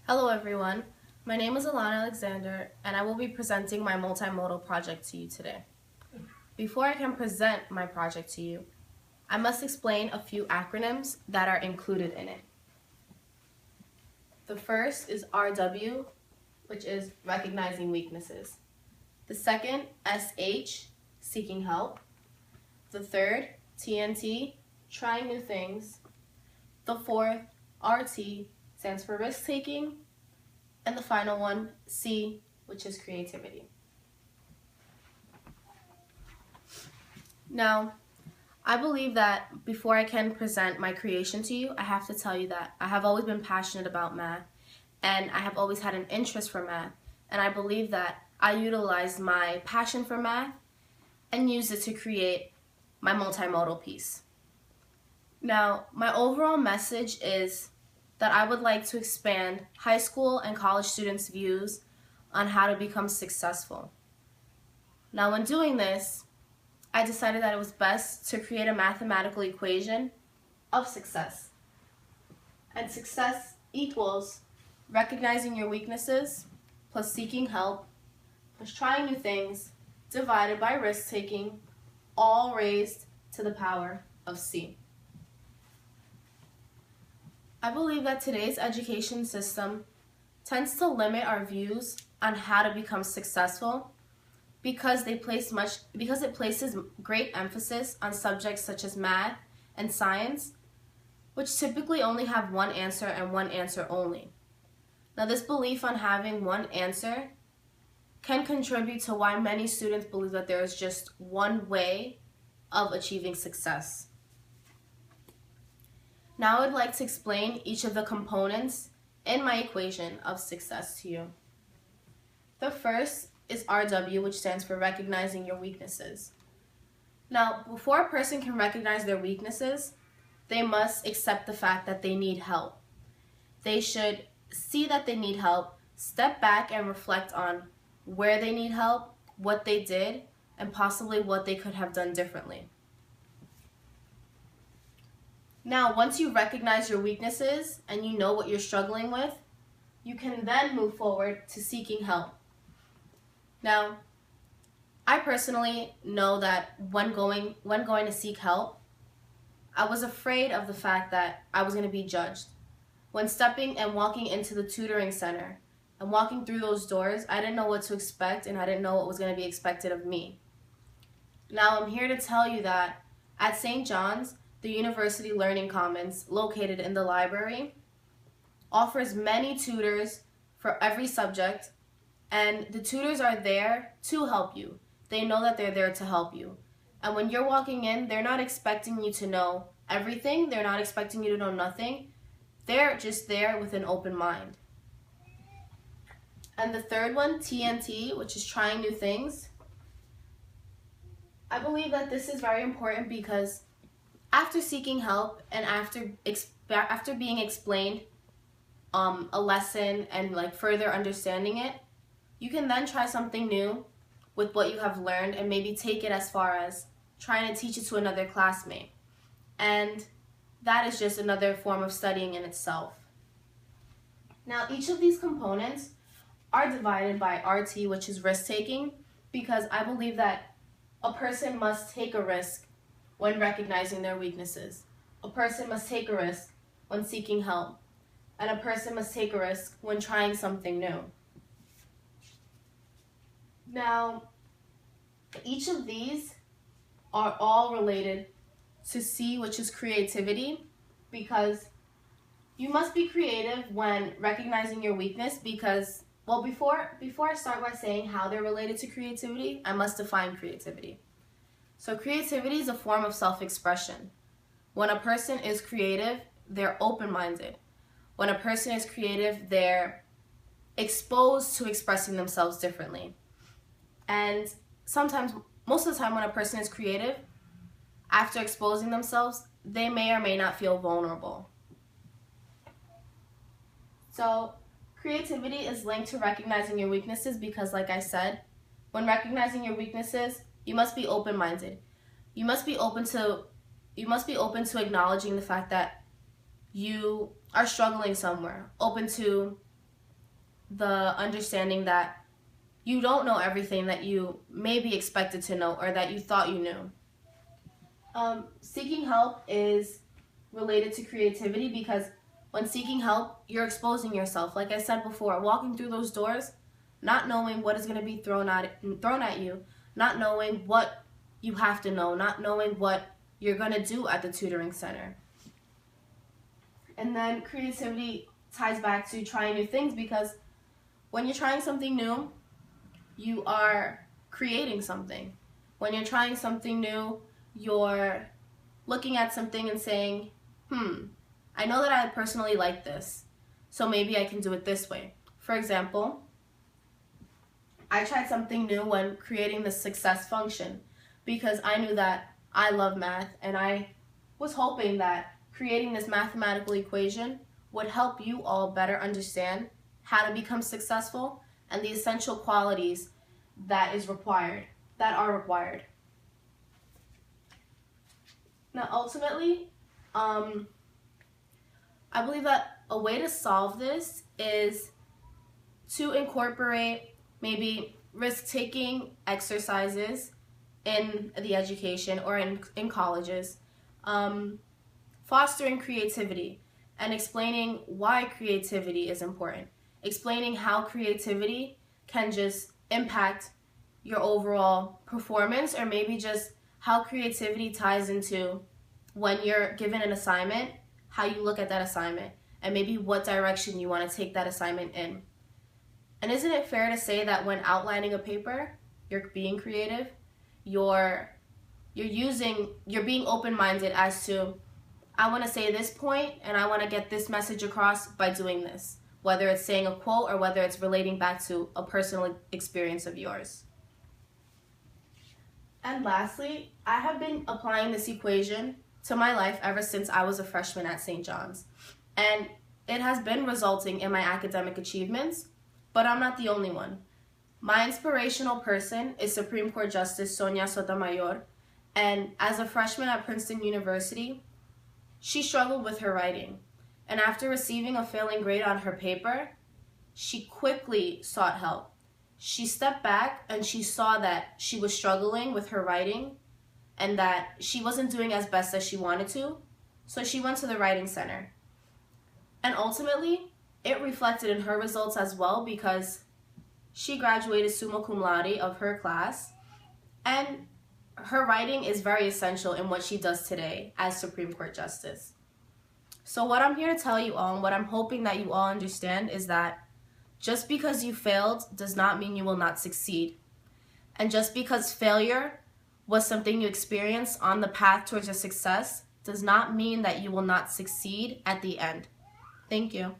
Hello everyone, my name is Alana Alexander and I will be presenting my multimodal project to you today. Before I can present my project to you, I must explain a few acronyms that are included in it. The first is RW, which is recognizing weaknesses. The second, SH, seeking help. The third, TNT, trying new things. The fourth, RT, stands for risk-taking. And the final one, C, which is creativity. Now, I believe that before I can present my creation to you, I have to tell you that I have always been passionate about math, and I have always had an interest for math, and I believe that I utilized my passion for math and used it to create my multimodal piece. Now, my overall message is that I would like to expand high school and college students' views on how to become successful. Now, when doing this, I decided that it was best to create a mathematical equation of success. And success equals recognizing your weaknesses plus seeking help plus trying new things divided by risk-taking, all raised to the power of C. I believe that today's education system tends to limit our views on how to become successful because it places great emphasis on subjects such as math and science, which typically only have one answer and one answer only. Now, this belief on having one answer can contribute to why many students believe that there is just one way of achieving success. Now I would like to explain each of the components in my equation of success to you. The first is RW, which stands for recognizing your weaknesses. Now, before a person can recognize their weaknesses, they must accept the fact that they need help. They should see that they need help, step back and reflect on where they need help, what they did, and possibly what they could have done differently. Now, once you recognize your weaknesses and you know what you're struggling with, you can then move forward to seeking help. Now, I personally know that when going to seek help, I was afraid of the fact that I was going to be judged. When stepping and walking into the tutoring center and walking through those doors, I didn't know what to expect and I didn't know what was going to be expected of me. Now, I'm here to tell you that at St. John's, the University Learning Commons, located in the library, offers many tutors for every subject, and the tutors are there to help you. They know that they're there to help you. And when you're walking in, they're not expecting you to know everything. They're not expecting you to know nothing. They're just there with an open mind. And the third one, TNT, which is trying new things. I believe that this is very important because after seeking help and after being explained a lesson and further understanding it, you can then try something new with what you have learned and maybe take it as far as trying to teach it to another classmate. And that is just another form of studying in itself. Now, each of these components are divided by RT, which is risk-taking, because I believe that a person must take a risk when recognizing their weaknesses. A person must take a risk when seeking help. And a person must take a risk when trying something new. Now, each of these are all related to C, which is creativity, because you must be creative when recognizing your weakness because, well, before I start by saying how they're related to creativity, I must define creativity. So creativity is a form of self-expression. When a person is creative, they're open-minded. When a person is creative, they're exposed to expressing themselves differently. And sometimes, most of the time when a person is creative, after exposing themselves, they may or may not feel vulnerable. So creativity is linked to recognizing your weaknesses because, like I said, when recognizing your weaknesses, you must be open-minded. You must be open to acknowledging the fact that you are struggling somewhere, open to the understanding that you don't know everything that you may be expected to know or that you thought you knew. Seeking help is related to creativity because when seeking help, you're exposing yourself. Like I said before, walking through those doors, not knowing what is going to be thrown at you, not knowing what you have to know, not knowing what you're going to do at the tutoring center. And then creativity ties back to trying new things because when you're trying something new, you are creating something. When you're trying something new, you're looking at something and saying, I know that I personally like this, so maybe I can do it this way. For example, I tried something new when creating the success function because I knew that I love math and I was hoping that creating this mathematical equation would help you all better understand how to become successful and the essential qualities that are required. Now, ultimately, I believe that a way to solve this is to incorporate maybe risk-taking exercises in the education or in colleges, fostering creativity and explaining why creativity is important, explaining how creativity can just impact your overall performance, or maybe just how creativity ties into when you're given an assignment, how you look at that assignment, and maybe what direction you want to take that assignment in. And isn't it fair to say that when outlining a paper, you're being creative, you're being open-minded as to, I want to say this point and I want to get this message across by doing this, whether it's saying a quote or whether it's relating back to a personal experience of yours. And lastly, I have been applying this equation to my life ever since I was a freshman at St. John's. And it has been resulting in my academic achievements, but I'm not the only one. My inspirational person is Supreme Court Justice Sonia Sotomayor, and as a freshman at Princeton University, she struggled with her writing. And after receiving a failing grade on her paper, she quickly sought help. She stepped back and she saw that she was struggling with her writing and that she wasn't doing as best as she wanted to, so she went to the writing center. And ultimately, it reflected in her results as well because she graduated summa cum laude of her class, and her writing is very essential in what she does today as Supreme Court Justice. So what I'm here to tell you all, and what I'm hoping that you all understand, is that just because you failed does not mean you will not succeed. And just because failure was something you experienced on the path towards your success does not mean that you will not succeed at the end. Thank you.